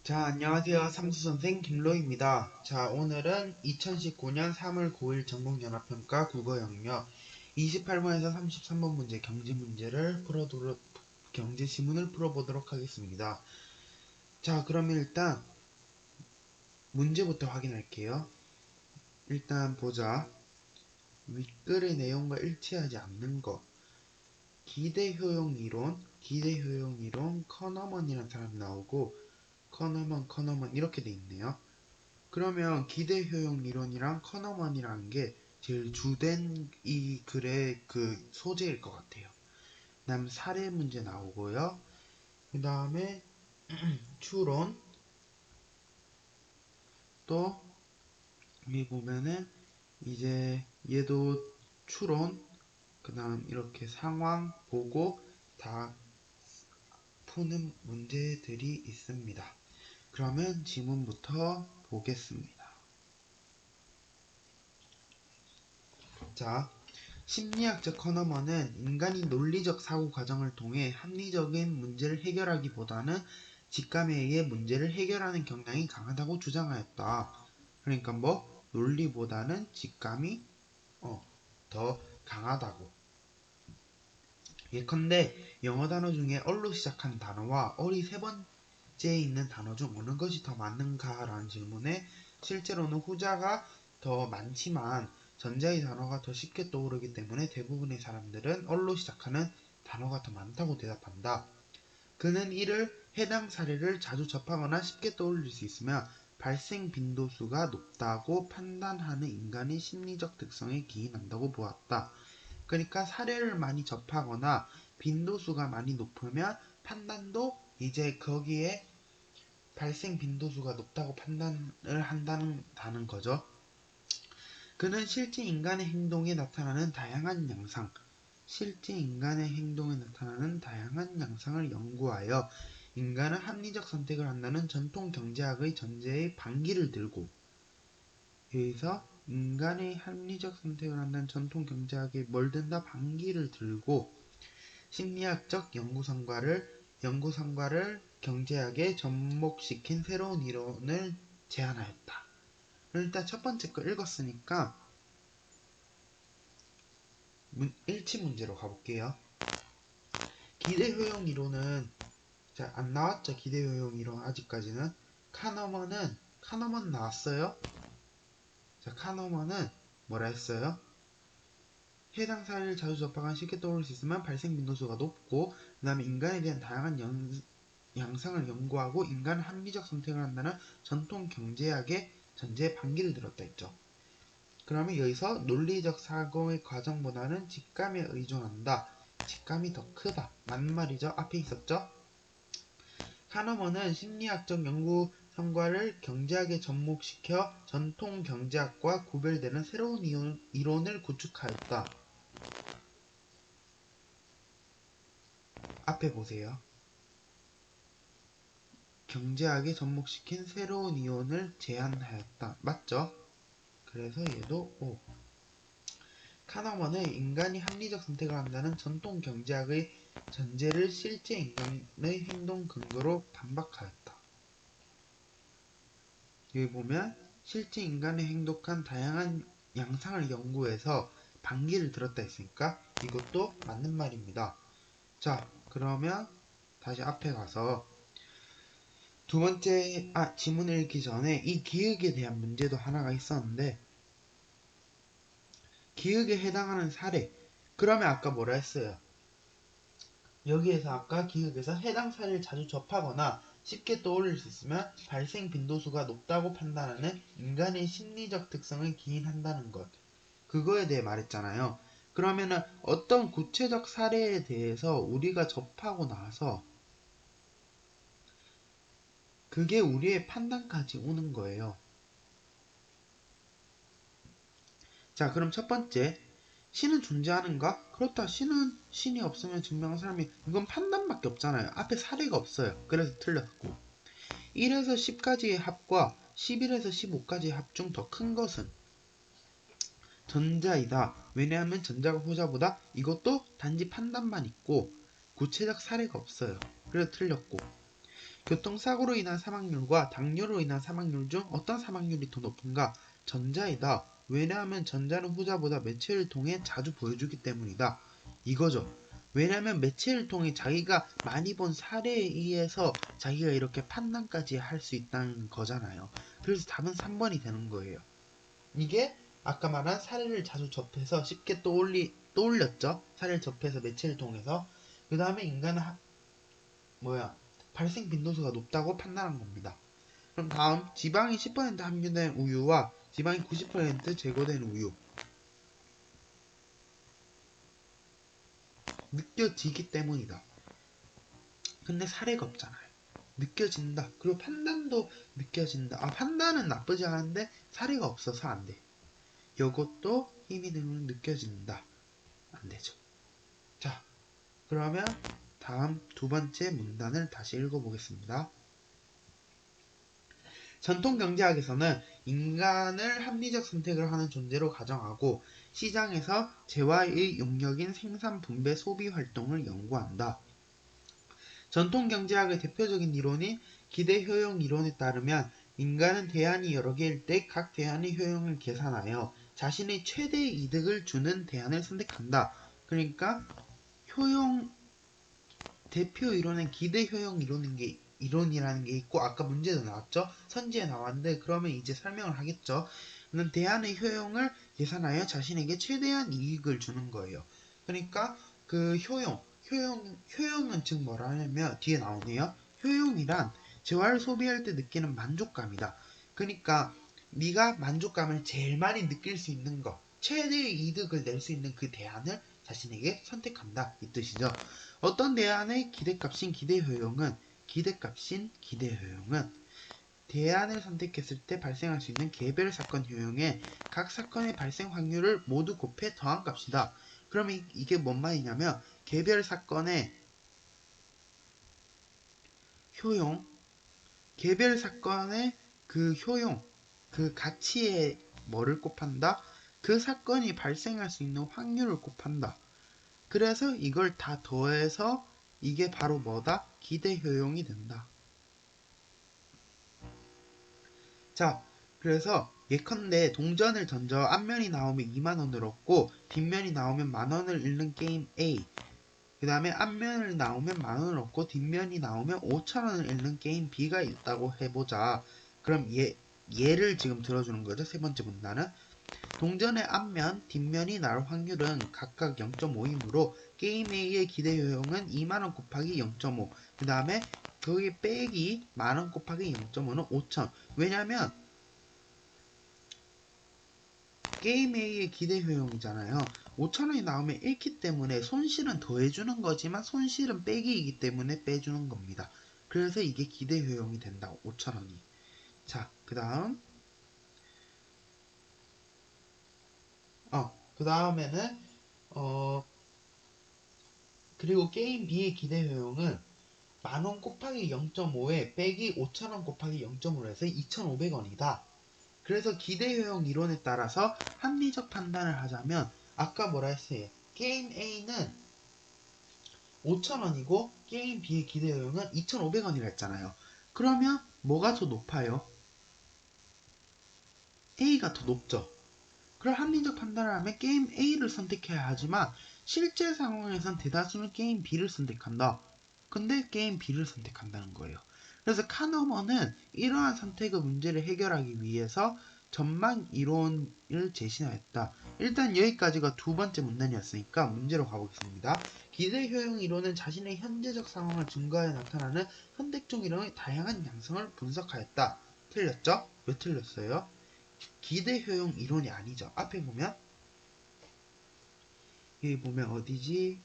자, 안녕하세요. 삼수선생 김로입니다. 자, 오늘은 2019년 3월 9일 전국연합평가 국어영역 28번에서 33번 문제 경제지문을 풀어보도록 하겠습니다. 자, 그러면 일단 문제부터 확인할게요. 일단 보자. 윗글의 내용과 일치하지 않는 것. 기대효용이론, 커너먼이라는 사람이 나오고 커너먼 이렇게 돼 있네요. 그러면 기대효용 이론이랑 커너먼이라는 게 제일 주된 이 글의 그 소재일 것 같아요. 그 다음 사례 문제 나오고요. 그 다음에 추론, 또 여기 보면은 이제 얘도 추론, 그 다음 이렇게 상황 보고 다 푸는 문제들이 있습니다. 그러면 지문부터 보겠습니다. 자, 심리학적 커너먼은 인간이 논리적 사고 과정을 통해 합리적인 문제를 해결하기보다는 직감에 의해 문제를 해결하는 경향이 강하다고 주장하였다. 그러니까 논리보다는 직감이 더 강하다고. 예컨대 영어 단어 중에 얼로 시작하는 단어와 어리 세 번째에 있는 단어 중 어느 것이 더 많은가? 라는 질문에 실제로는 후자가 더 많지만 전자의 단어가 더 쉽게 떠오르기 때문에 대부분의 사람들은 얼로 시작하는 단어가 더 많다고 대답한다. 그는 이를 해당 사례를 자주 접하거나 쉽게 떠올릴 수 있으며 발생 빈도수가 높다고 판단하는 인간의 심리적 특성에 기인한다고 보았다. 그러니까 사례를 많이 접하거나 빈도수가 많이 높으면 판단도 이제 거기에 발생 빈도수가 높다고 판단을 한다는 거죠. 그는 실제 인간의 행동에 나타나는 다양한 양상을 연구하여 인간은 합리적 선택을 한다는 전통 경제학의 전제의 반기를 들고, 여기서 인간의 합리적 선택을 한다는 전통 경제학에 뭘 든다? 반기를 들고 심리학적 연구 성과를 경제학에 접목시킨 새로운 이론을 제안하였다. 일단 첫 번째 거 읽었으니까 일치 문제로 가볼게요. 기대효용 이론은 안 나왔죠. 기대효용 이론 아직까지는. 카너먼 나왔어요. 자, 카너먼은 뭐라 했어요? 해당 사례를 자주 접하거나 쉽게 떠올릴 수 있으면 발생 빈도수가 높고, 그 다음에 인간에 대한 다양한 양상을 연구하고 인간은 합리적 선택을 한다는 전통 경제학의 전제에 반기를 들었다 했죠. 그러면 여기서 논리적 사고의 과정보다는 직감에 의존한다. 직감이 더 크다. 맞는 말이죠. 앞에 있었죠. 카너먼은 심리학적 연구 성과를 경제학에 접목시켜 전통 경제학과 구별되는 새로운 이론을 구축하였다. 앞에 보세요. 경제학에 접목시킨 새로운 이론을 제안하였다. 맞죠? 그래서 얘도 O. 카너먼은 인간이 합리적 선택을 한다는 전통 경제학의 전제를 실제 인간의 행동 근거로 반박하였다. 여기 보면 실제 인간의 행동한 다양한 양상을 연구해서 반기를 들었다 했으니까 이것도 맞는 말입니다. 자, 그러면 다시 앞에 가서 두 번째 지문을 읽기 전에 이 기억에 대한 문제도 하나가 있었는데, 기억에 해당하는 사례. 그러면 아까 뭐라 했어요? 여기에서 아까 기억에서 해당 사례를 자주 접하거나 쉽게 떠올릴 수 있으면 발생 빈도수가 높다고 판단하는 인간의 심리적 특성을 기인한다는 것. 그거에 대해 말했잖아요. 그러면은 어떤 구체적 사례에 대해서 우리가 접하고 나서 그게 우리의 판단까지 오는 거예요. 자, 그럼 첫 번째, 신은 존재하는가? 그렇다. 신이 없으면 증명한 사람이, 이건 판단밖에 없잖아요. 앞에 사례가 없어요. 그래서 틀렸고, 1에서 10까지의 합과 11에서 15까지의 합 중 더 큰 것은 전자이다. 왜냐하면 전자가 후자보다, 이것도 단지 판단만 있고 구체적 사례가 없어요. 그래서 틀렸고, 교통사고로 인한 사망률과 당뇨로 인한 사망률 중 어떤 사망률이 더 높은가? 전자이다. 왜냐하면 전자는 후자보다 매체를 통해 자주 보여주기 때문이다. 이거죠. 왜냐하면 매체를 통해 자기가 많이 본 사례에 의해서 자기가 이렇게 판단까지 할 수 있다는 거잖아요. 그래서 답은 3번이 되는 거예요. 이게 아까 말한 사례를 자주 접해서 쉽게 떠올렸죠. 사례를 접해서 매체를 통해서. 그 다음에 인간은 발생 빈도수가 높다고 판단한 겁니다. 그럼 다음, 지방이 10% 함유된 우유와 지방이 90% 제거된 우유. 느껴지기 때문이다. 근데 사례가 없잖아요. 느껴진다. 그리고 판단도 느껴진다. 판단은 나쁘지 않은데 사례가 없어서 안 돼. 이것도 힘이 들면 느껴진다. 안 되죠. 자, 그러면 다음 두 번째 문단을 다시 읽어보겠습니다. 전통 경제학에서는 인간을 합리적 선택을 하는 존재로 가정하고 시장에서 재화의 용역인 생산, 분배, 소비 활동을 연구한다. 전통 경제학의 대표적인 이론인 기대 효용 이론에 따르면 인간은 대안이 여러 개일 때 각 대안의 효용을 계산하여 자신의 최대 이득을 주는 대안을 선택한다. 그러니까 효용 대표 이론은 기대 효용 이론이라는 게 있고 아까 문제도 나왔죠. 선지에 나왔는데 그러면 이제 설명을 하겠죠. 대안의 효용을 계산하여 자신에게 최대한 이익을 주는 거예요. 그러니까 그 효용은 즉 뭐라 하냐면 뒤에 나오네요. 효용이란 재화를 소비할 때 느끼는 만족감이다. 그러니까 네가 만족감을 제일 많이 느낄 수 있는 거, 최대의 이득을 낼 수 있는 그 대안을 자신에게 선택한다 이 뜻이죠. 어떤 대안의 기대값인 기대효용은 대안을 선택했을 때 발생할 수 있는 개별 사건 효용에 각 사건의 발생 확률을 모두 곱해 더한 값이다. 그러면 이게 뭔 말이냐면 개별 사건의 효용, 개별 사건의 그 효용, 그 가치에 뭐를 곱한다? 그 사건이 발생할 수 있는 확률을 곱한다. 그래서 이걸 다 더해서 이게 바로 뭐다? 기대 효용이 된다. 자, 그래서 예컨대 동전을 던져 앞면이 나오면 2만원을 얻고 뒷면이 나오면 만원을 잃는 게임 A. 그 다음에 앞면을 나오면 만원을 얻고 뒷면이 나오면 5천원을 잃는 게임 B가 있다고 해보자. 그럼 얘를 지금 들어주는 거죠. 세 번째 문단은. 동전의 앞면, 뒷면이 나올 확률은 각각 0.5이므로 게임 A의 기대 효용은 2만원 곱하기 0.5. 그 다음에 거기 빼기 만원 곱하기 0.5는 5천. 왜냐면 게임 A의 기대 효용이잖아요. 5천원이 나오면 잃기 때문에 손실은 더해주는 거지만 손실은 빼기이기 때문에 빼주는 겁니다. 그래서 이게 기대 효용이 된다. 5천원이. 자, 그 다음 그 다음에는 그리고 게임 B의 기대 효용은 만원 곱하기 0.5에 빼기 5천원 곱하기 0.5로 해서 2,500원이다. 그래서 기대 효용 이론에 따라서 합리적 판단을 하자면 아까 뭐라 했어요? 게임 A는 5,000원이고 게임 B의 기대 효용은 2,500원이라 했잖아요. 그러면 뭐가 더 높아요? A가 더 높죠. 그럼 합리적 판단을 하면 게임 A를 선택해야 하지만 실제 상황에선 대다수는 게임 B를 선택한다. 근데 게임 B를 선택한다는 거예요. 그래서 카너먼은 이러한 선택의 문제를 해결하기 위해서 전망 이론을 제시하였다. 일단 여기까지가 두 번째 문단이었으니까 문제로 가보겠습니다. 기대 효용 이론은 자신의 현재적 상황을 증거하여 나타나는 선택적 이론의 다양한 양상을 분석하였다. 틀렸죠? 왜 틀렸어요? 기대 효용 이론이 아니죠. 앞에 보면 여기 보면 어디지?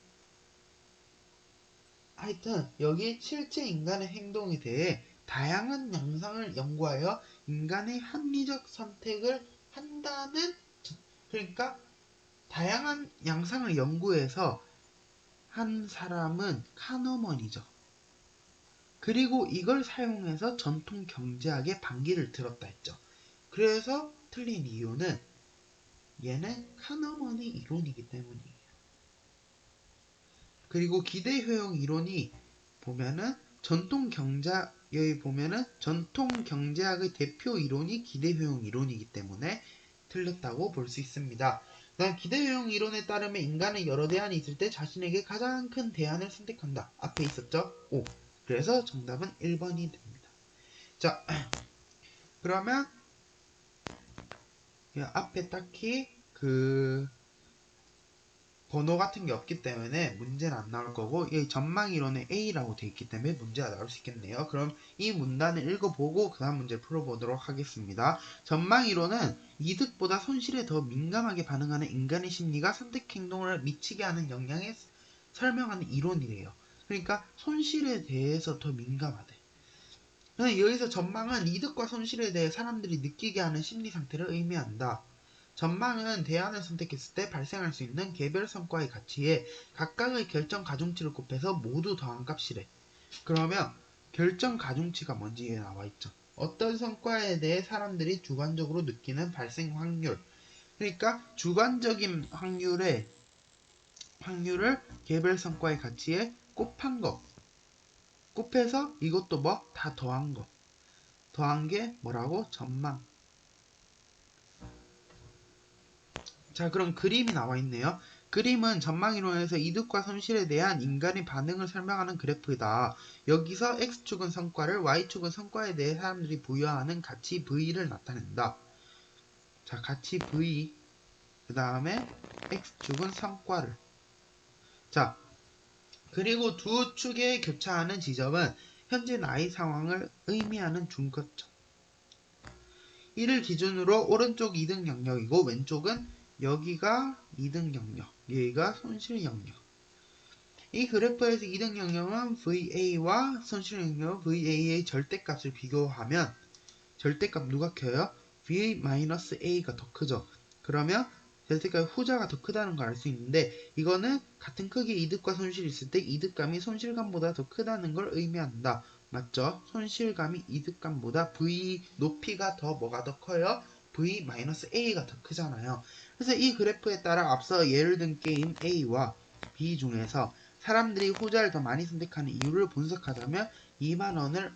하여튼 여기 실제 인간의 행동에 대해 다양한 양상을 연구하여 인간의 합리적 선택을 한다는, 그러니까 다양한 양상을 연구해서 한 사람은 카너먼이죠. 그리고 이걸 사용해서 전통 경제학의 반기를 들었다 했죠. 그래서 틀린 이유는 얘는 카너먼의 이론이기 때문이에요. 그리고 기대 효용 이론이 보면은 전통 여기 보면은 전통 경제학의 대표 이론이 기대효용 이론이기 때문에 틀렸다고 볼 수 있습니다. 그다음 기대효용 이론에 따르면 인간은 여러 대안이 있을 때 자신에게 가장 큰 대안을 선택한다. 앞에 있었죠? 오. 그래서 정답은 1번이 됩니다. 자, 그러면 앞에 딱히 번호 같은 게 없기 때문에 문제는 안 나올 거고, 이 전망이론에 A라고 되어 있기 때문에 문제가 나올 수 있겠네요. 그럼 이 문단을 읽어보고 그 다음 문제 풀어보도록 하겠습니다. 전망이론은 이득보다 손실에 더 민감하게 반응하는 인간의 심리가 선택 행동을 미치게 하는 영향에 설명하는 이론이래요. 그러니까 손실에 대해서 더 민감하대. 여기서 전망은 이득과 손실에 대해 사람들이 느끼게 하는 심리 상태를 의미한다. 전망은 대안을 선택했을 때 발생할 수 있는 개별 성과의 가치에 각각의 결정 가중치를 곱해서 모두 더한 값이래. 그러면 결정 가중치가 뭔지에 나와있죠. 어떤 성과에 대해 사람들이 주관적으로 느끼는 발생 확률. 그러니까 주관적인 확률을 개별 성과의 가치에 곱한 거. 곱해서 이것도 뭐? 다 더한 거. 더한 게 뭐라고? 전망. 자, 그럼 그림이 나와 있네요. 그림은 전망이론에서 이득과 손실에 대한 인간의 반응을 설명하는 그래프이다. 여기서 X축은 성과를, Y축은 성과에 대해 사람들이 부여하는 가치 V를 나타낸다. 자, 가치 V, 그 다음에 X축은 성과를. 자, 그리고 두 축의 교차하는 지점은 현재 나의 상황을 의미하는 중거점. 이를 기준으로 오른쪽 이득 영역이고 왼쪽은 여기가 이득 영역, 여기가 손실 영역. 이 그래프에서 이득 영역은 VA와 손실 영역은 VA의 절대값을 비교하면 절대값 누가 켜요? VA-A가 더 크죠. 그러면 절대값 후자가 더 크다는 걸 알 수 있는데 이거는 같은 크기의 이득과 손실이 있을 때 이득감이 손실감보다 더 크다는 걸 의미한다. 맞죠? 손실감이 이득감보다 V 높이가 더 뭐가 더 커요? V-A가 더 크잖아요. 그래서 이 그래프에 따라 앞서 예를 든 게임 A와 B 중에서 사람들이 후자를 더 많이 선택하는 이유를 분석하자면 2만원을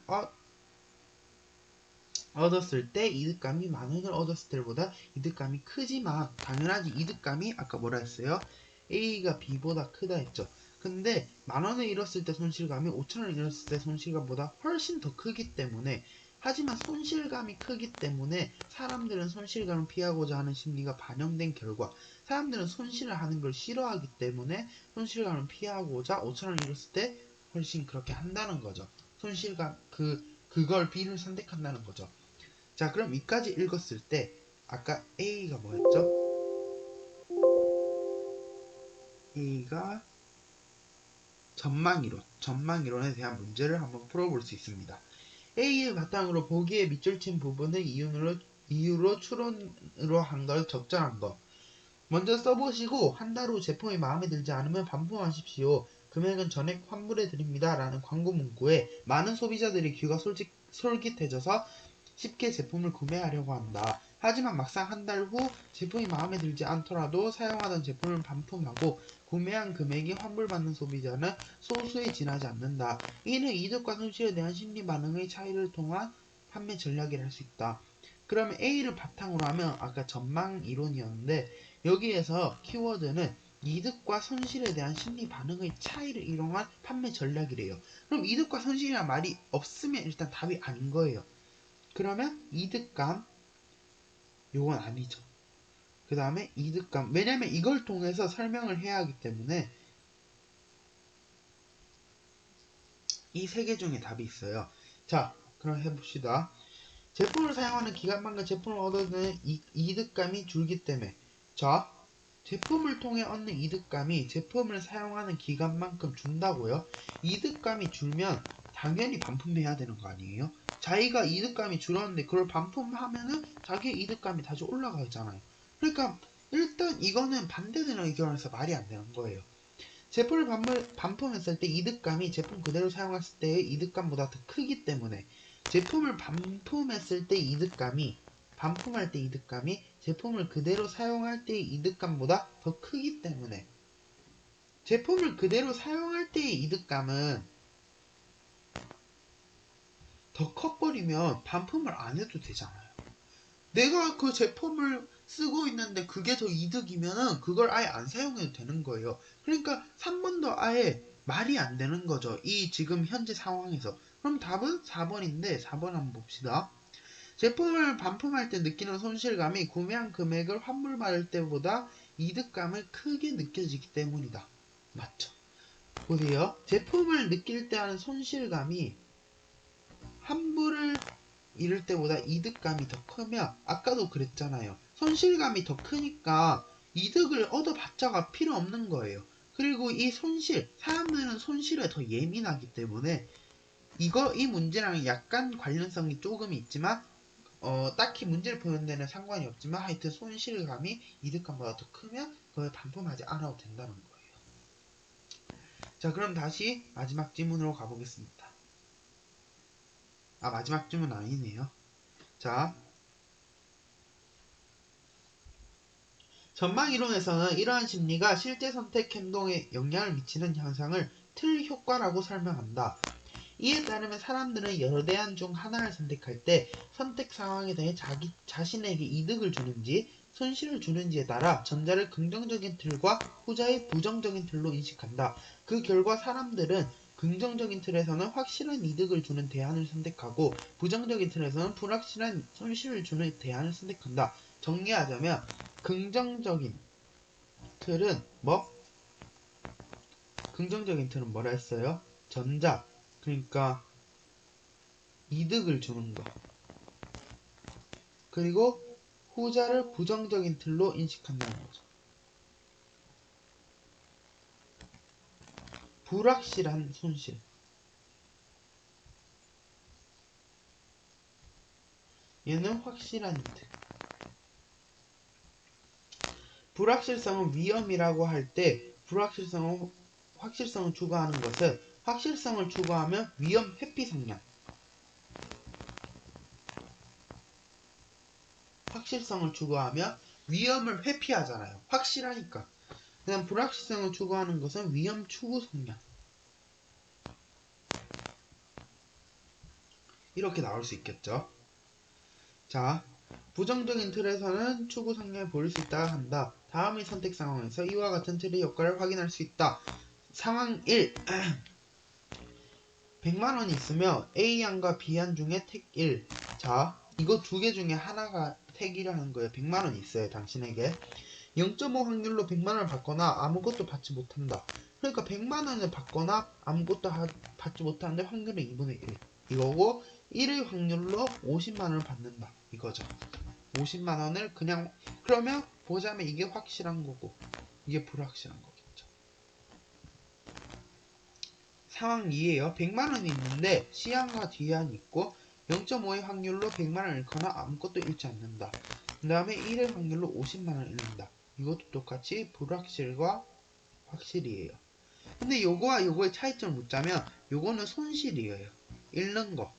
얻었을 때 이득감이 만원을 얻었을 때보다 이득감이 크지만 당연하지 이득감이 아까 뭐라 했어요? A가 B보다 크다 했죠. 근데 만원을 잃었을 때 손실감이 5천원을 잃었을 때 손실감보다 훨씬 더 크기 때문에 하지만 손실감이 크기 때문에 사람들은 손실감을 피하고자 하는 심리가 반영된 결과 사람들은 손실을 하는 걸 싫어하기 때문에 손실감을 피하고자 5천원을 잃었을 때 훨씬 그렇게 한다는 거죠. 손실감 그걸 B를 선택한다는 거죠. 자, 그럼 위까지 읽었을 때 아까 A가 뭐였죠? A가 전망이론에 대한 문제를 한번 풀어볼 수 있습니다. A의 바탕으로 보기에 밑줄 친 부분을 이유로 추론으로 한 걸 적절한 것. 먼저 써보시고 한 달 후 제품이 마음에 들지 않으면 반품하십시오. 금액은 전액 환불해 드립니다. 라는 광고 문구에 많은 소비자들이 귀가 솔깃해져서 쉽게 제품을 구매하려고 한다. 하지만 막상 한 달 후 제품이 마음에 들지 않더라도 사용하던 제품을 반품하고 구매한 금액이 환불받는 소비자는 소수에 지나지 않는다. 이는 이득과 손실에 대한 심리 반응의 차이를 통한 판매 전략이라 할 수 있다. 그러면 A를 바탕으로 하면 아까 전망 이론이었는데 여기에서 키워드는 이득과 손실에 대한 심리 반응의 차이를 이용한 판매 전략이래요. 그럼 이득과 손실이란 말이 없으면 일단 답이 아닌 거예요. 그러면 이득감 요건 아니죠. 그 다음에 이득감 왜냐면 이걸 통해서 설명을 해야 하기 때문에 이 세 개 중에 답이 있어요. 자, 그럼 해봅시다. 제품을 사용하는 기간만큼 제품을 얻어내는 이득감이 줄기 때문에 자, 제품을 통해 얻는 이득감이 제품을 사용하는 기간만큼 준다고요? 이득감이 줄면 당연히 반품해야 되는 거 아니에요? 자기가 이득감이 줄었는데 그걸 반품하면은 자기의 이득감이 다시 올라가잖아요. 그러니까 일단 이거는 반대되는 의견에서 말이 안 되는 거예요. 제품을 반품했을 때 이득감이 제품 그대로 사용했을 때의 이득감보다 더 크기 때문에 제품을 반품했을 때 반품할 때 이득감이 제품을 그대로 사용할 때의 이득감보다 더 크기 때문에 제품을 그대로 사용할 때의 이득감은 더 커버리면 반품을 안 해도 되잖아요. 내가 그 제품을 쓰고 있는데 그게 더 이득이면은 그걸 아예 안 사용해도 되는 거예요. 그러니까 3번 더 아예 말이 안 되는 거죠. 이 지금 현재 상황에서. 그럼 답은 4번인데 4번 한번 봅시다. 제품을 반품할 때 느끼는 손실감이 구매한 금액을 환불받을 때보다 이득감을 크게 느껴지기 때문이다. 맞죠? 보세요. 제품을 느낄 때 하는 손실감이 환불을 이럴 때보다 이득감이 더 크면 아까도 그랬잖아요. 손실감이 더 크니까 이득을 얻어봤자가 필요 없는 거예요. 그리고 이 손실, 사람들은 손실에 더 예민하기 때문에 이 문제랑 약간 관련성이 조금 있지만 딱히 문제를 푸는 데는 상관이 없지만 하여튼 손실감이 이득감보다 더 크면 그걸 반품하지 않아도 된다는 거예요. 자, 그럼 다시 마지막 질문으로 가보겠습니다. 마지막 질문 아니네요. 자, 전망이론에서는 이러한 심리가 실제 선택 행동에 영향을 미치는 현상을 틀 효과라고 설명한다. 이에 따르면 사람들은 여러 대안 중 하나를 선택할 때 선택 상황에 대해 자신에게 이득을 주는지 손실을 주는지에 따라 전자를 긍정적인 틀과 후자의 부정적인 틀로 인식한다. 그 결과 사람들은 긍정적인 틀에서는 확실한 이득을 주는 대안을 선택하고 부정적인 틀에서는 불확실한 손실을 주는 대안을 선택한다. 정리하자면 긍정적인 틀은 긍정적인 틀은 뭐라 했어요? 전자, 그러니까 이득을 주는 거. 그리고 후자를 부정적인 틀로 인식한다는 거죠. 불확실한 손실. 얘는 확실한 이득. 불확실성은 위험이라고 할 때 확실성을 추구하는 것은 확실성을 추구하면 위험 회피 성향. 확실성을 추구하면 위험을 회피하잖아요. 확실하니까. 그냥 불확실성을 추구하는 것은 위험 추구 성향. 이렇게 나올 수 있겠죠. 자, 부정적인 틀에서는 추구 성향을 보일 수 있다 한다. 다음의 선택 상황에서 이와 같은 틀의 효과를 확인할 수 있다. 상황 1. 100만원이 있으며 A안과 B안 중에 택 1. 자, 이거 두 개 중에 하나가 택이라는 거예요. 100만원이 있어요, 당신에게. 0.5 확률로 100만원을 받거나 아무것도 받지 못한다. 그러니까 100만원을 받거나 아무것도 받지 못하는데 확률은 2분의 1. 이거고 1의 확률로 50만원을 받는다. 이거죠. 50만원을 그냥 그러면 보자면 이게 확실한 거고 이게 불확실한 거겠죠. 상황 2에요. 100만원이 있는데 C안과 D안이 있고 0.5의 확률로 100만원을 잃거나 아무것도 잃지 않는다. 그 다음에 1의 확률로 50만원을 잃는다. 이것도 똑같이 불확실과 확실이에요. 근데 요거와 요거의 차이점을 묻자면 요거는 손실이에요. 잃는 거.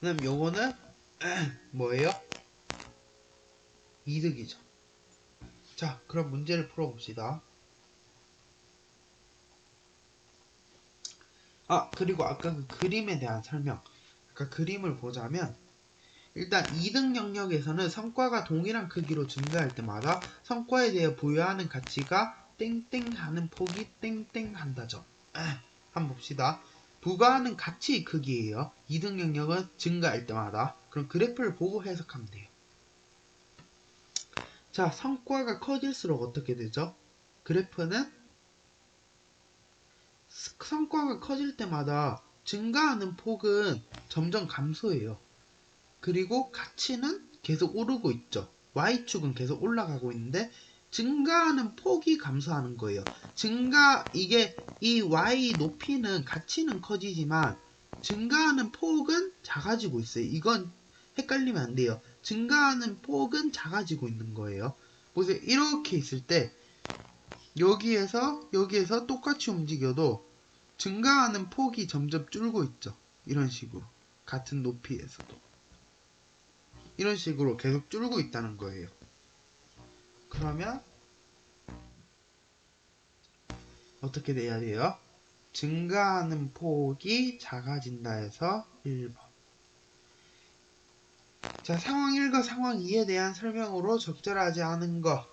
그 다음 요거는 뭐예요? 이득이죠. 자, 그럼 문제를 풀어봅시다. 그리고 아까 그 그림에 대한 설명. 아까 그림을 보자면 일단 이득 영역에서는 성과가 동일한 크기로 증가할 때마다 성과에 대해 부여하는 가치가 땡땡하는 폭이 땡땡한다죠. 한번 봅시다. 부과하는 가치 크기예요. 이득 영역은 증가할 때마다. 그럼 그래프를 보고 해석하면 돼요. 자, 성과가 커질수록 어떻게 되죠? 그래프는 성과가 커질 때마다 증가하는 폭은 점점 감소해요. 그리고 가치는 계속 오르고 있죠. Y축은 계속 올라가고 있는데 증가하는 폭이 감소하는 거예요. 이게 이 Y 높이는 가치는 커지지만 증가하는 폭은 작아지고 있어요. 이건 헷갈리면 안 돼요. 증가하는 폭은 작아지고 있는 거예요. 보세요. 이렇게 있을 때 여기에서 똑같이 움직여도 증가하는 폭이 점점 줄고 있죠. 이런 식으로. 같은 높이에서도. 이런 식으로 계속 줄고 있다는 거예요. 그러면 어떻게 돼야 돼요? 증가하는 폭이 작아진다 해서 1번. 자, 상황 1과 상황 2에 대한 설명으로 적절하지 않은 거.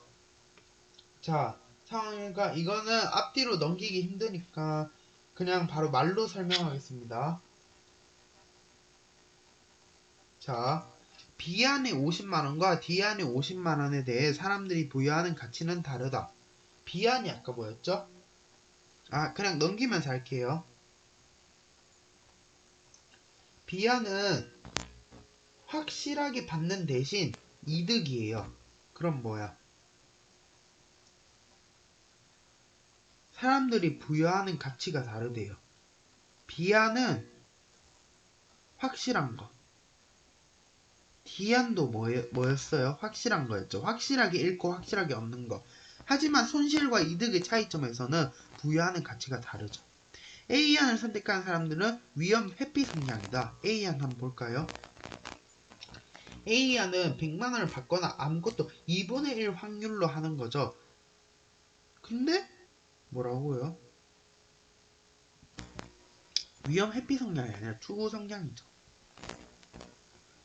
자, 상황 1과 이거는 앞뒤로 넘기기 힘드니까 그냥 바로 말로 설명하겠습니다. 자, B안의 50만원과 D안의 50만원에 대해 사람들이 부여하는 가치는 다르다. B안이 아까 뭐였죠? 그냥 넘기면서 할게요. B안은 확실하게 받는 대신 이득이에요. 그럼 뭐야? 사람들이 부여하는 가치가 다르대요. B안은 확실한 거. D안도 뭐였어요? 확실한 거였죠. 확실하게 잃고 확실하게 얻는 거. 하지만 손실과 이득의 차이점에서는 부여하는 가치가 다르죠. A안을 선택한 사람들은 위험 회피 성향이다. A안 한번 볼까요? A안은 100만원을 받거나 아무것도 2분의 1 확률로 하는 거죠. 근데 뭐라고요? 위험 회피 성향이 아니라 투구 성향이죠.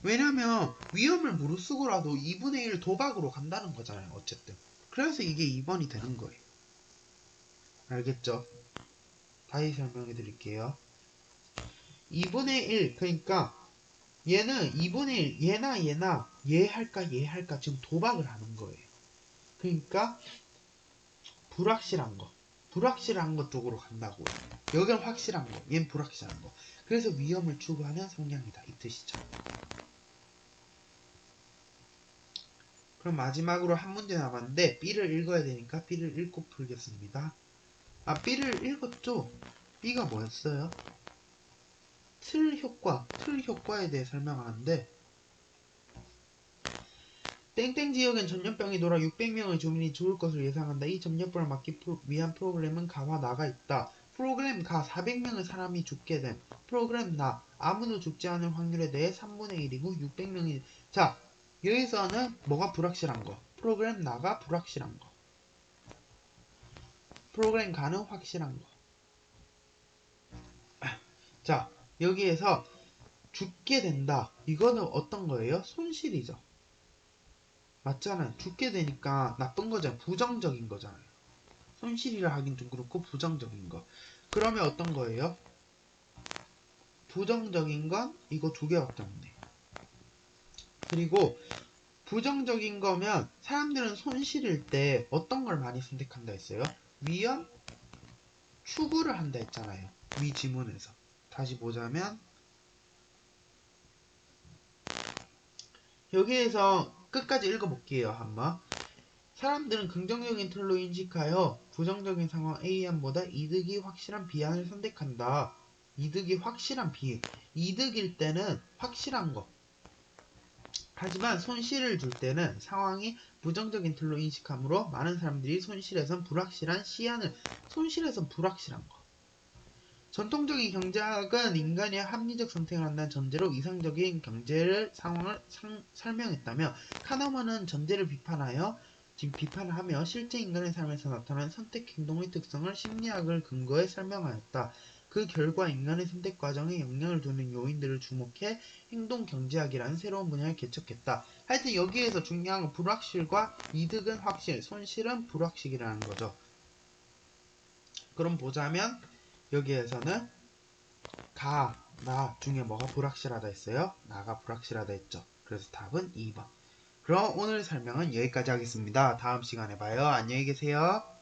왜냐면 위험을 무릅쓰고라도 2분의 1 도박으로 간다는 거잖아요. 어쨌든. 그래서 이게 2번이 되는 거예요. 알겠죠? 다시 설명해 드릴게요. 2분의 1 그러니까 얘는 2분의 1 얘나 얘 할까 지금 도박을 하는 거예요. 그러니까 불확실한 거 쪽으로 간다고요. 여긴 확실한 거, 얘는 불확실한 거. 그래서 위험을 추구하는 성향이다 이 뜻이죠. 그럼 마지막으로 한 문제 남았는데 B를 읽어야 되니까 B를 읽고 풀겠습니다. B를 읽었죠? B가 뭐였어요? 틀 효과에 대해 설명하는데 땡땡 지역엔 전염병이 돌아 600명의 주민이 죽을 것을 예상한다. 이 전염병을 막기 위한 프로그램은 가와 나가 있다. 프로그램 가 400명의 사람이 죽게 됨. 프로그램 나 아무도 죽지 않을 확률에 대해 3분의 1이고 600명이 자 여기서는 뭐가 불확실한 거? 프로그램 나가 불확실한 거. 프로그램 가는 확실한 거. 자 여기에서 죽게 된다. 이거는 어떤 거예요? 손실이죠. 맞잖아요. 죽게 되니까 나쁜 거잖아요. 부정적인 거잖아요. 손실이라 하긴 좀 그렇고 부정적인 거. 그러면 어떤 거예요? 부정적인 건 이거 두 개밖에 없네. 그리고 부정적인 거면 사람들은 손실일 때 어떤 걸 많이 선택한다 했어요? 위험 추구를 한다 했잖아요. 위 지문에서. 다시 보자면 여기에서 끝까지 읽어볼게요. 한번. 사람들은 긍정적인 틀로 인식하여 부정적인 상황 A안보다 이득이 확실한 B안을 선택한다. 이득이 확실한 B. 이득일 때는 확실한 거. 하지만 손실을 줄 때는 상황이 부정적인 틀로 인식하므로 많은 사람들이 손실에선 불확실한 C안을 손실에선 불확실한 거. 전통적인 경제학은 인간이 합리적 선택을 한다는 전제로 이상적인 경제를 상황을 설명했다며 카너먼은 전제를 비판하며 실제 인간의 삶에서 나타나는 선택 행동의 특성을 심리학을 근거해 설명하였다. 그 결과 인간의 선택 과정에 영향을 두는 요인들을 주목해 행동 경제학이라는 새로운 분야를 개척했다. 하여튼 여기에서 중요한 건 불확실과 이득은 확실, 손실은 불확실이라는 거죠. 그럼 보자면 여기에서는 가, 나 중에 뭐가 불확실하다 했어요? 나가 불확실하다 했죠. 그래서 답은 2번. 그럼 오늘 설명은 여기까지 하겠습니다. 다음 시간에 봐요. 안녕히 계세요.